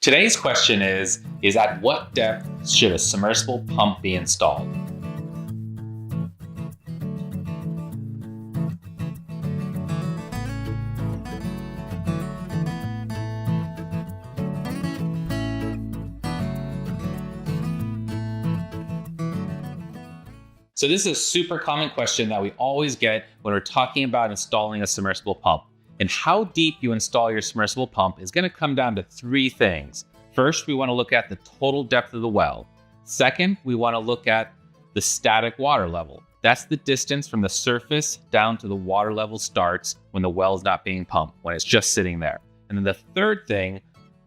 Today's question is at what depth should a submersible pump be installed? So this is a super common question that we always get when we're talking about installing a submersible pump. And how deep you install your submersible pump is going to come down to three things. First, we want to look at the total depth of the well. Second, we want to look at the static water level. That's the distance from the surface down to the water level starts when the well is not being pumped, when it's just sitting there. And then the third thing,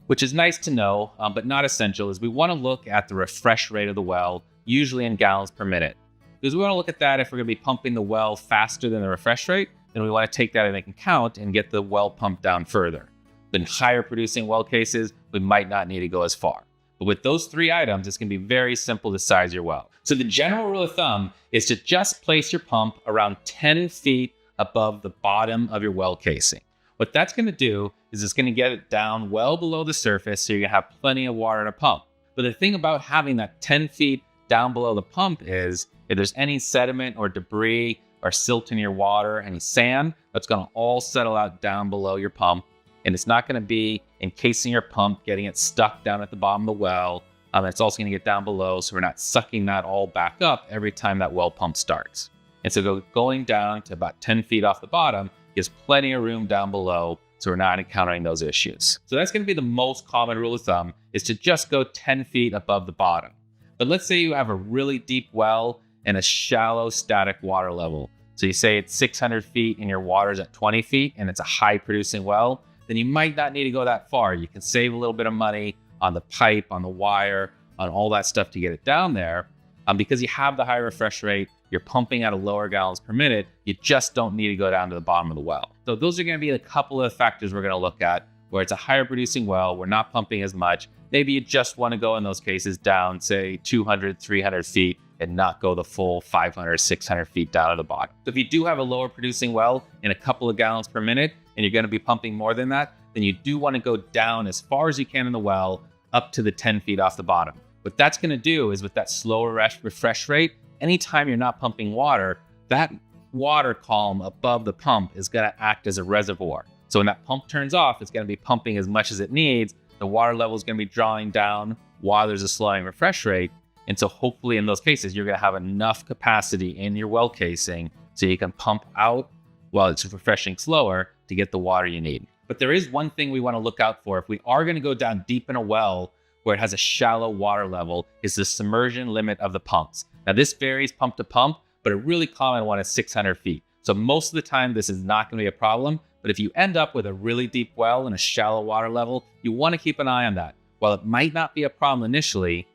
which is nice to know, but not essential, is we want to look at the refresh rate of the well, usually in gallons per minute. Because we want to look at that if we're going to be pumping the well faster than the refresh rate, then we want to take that into account and get the well pumped down further. In higher producing well cases, we might not need to go as far. But with those three items, it's going to be very simple to size your well. So the general rule of thumb is to just place your pump around 10 feet above the bottom of your well casing. What that's going to do is it's going to get it down well below the surface so you're going to have plenty of water to pump. But the thing about having that 10 feet down below the pump is if there's any sediment or debris or silt in your water, any sand, that's going to all settle out down below your pump. And it's not going to be encasing your pump, getting it stuck down at the bottom of the well. It's also going to get down below, so we're not sucking that all back up every time that well pump starts. And so going down to about 10 feet off the bottom gives plenty of room down below, so we're not encountering those issues. So that's going to be the most common rule of thumb, is to just go 10 feet above the bottom. But let's say you have a really deep well and a shallow static water level. So you say it's 600 feet and your water's at 20 feet and it's a high producing well, then you might not need to go that far. You can save a little bit of money on the pipe, on the wire, on all that stuff to get it down there. Because you have the high refresh rate, you're pumping at a lower gallons per minute, you just don't need to go down to the bottom of the well. So those are going to be a couple of factors we're going to look at where it's a higher producing well, we're not pumping as much. Maybe you just want to go in those cases down, say 200, 300 feet and not go the full 500, 600 feet down to the bottom. So if you do have a lower producing well in a couple of gallons per minute and you're going to be pumping more than that, then you do want to go down as far as you can in the well up to the 10 feet off the bottom. What that's going to do is with that slower refresh rate, anytime you're not pumping water, that water column above the pump is going to act as a reservoir. So when that pump turns off, it's going to be pumping as much as it needs. The water level is going to be drawing down while there's a slowing refresh rate. And so hopefully in those cases, you're going to have enough capacity in your well casing so you can pump out while it's refreshing slower to get the water you need. But there is one thing we want to look out for. If we are going to go down deep in a well where it has a shallow water level, is the submersion limit of the pumps. Now this varies pump to pump, but a really common one is 600 feet. So most of the time, this is not going to be a problem. But if you end up with a really deep well and a shallow water level, you want to keep an eye on that. While it might not be a problem initially,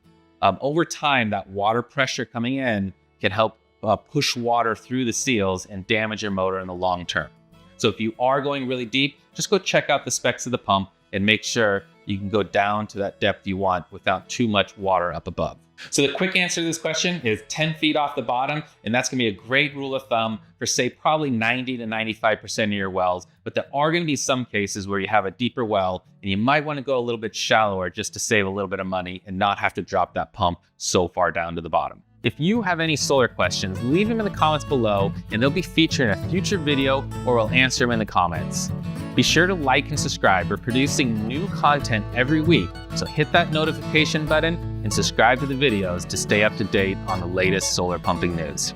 over time, that water pressure coming in can help push water through the seals and damage your motor in the long term. So if you are going really deep, just go check out the specs of the pump and make sure you can go down to that depth you want without too much water up above. So the quick answer to this question is 10 feet off the bottom, and that's going to be a great rule of thumb for, say, probably 90 to 95% of your wells. But there are going to be some cases where you have a deeper well, and you might want to go a little bit shallower just to save a little bit of money and not have to drop that pump so far down to the bottom. If you have any solar questions, leave them in the comments below, and they'll be featured in a future video, or we'll answer them in the comments. Be sure to like and subscribe. We're producing new content every week, so hit that notification button and subscribe to the videos to stay up to date on the latest solar pumping news.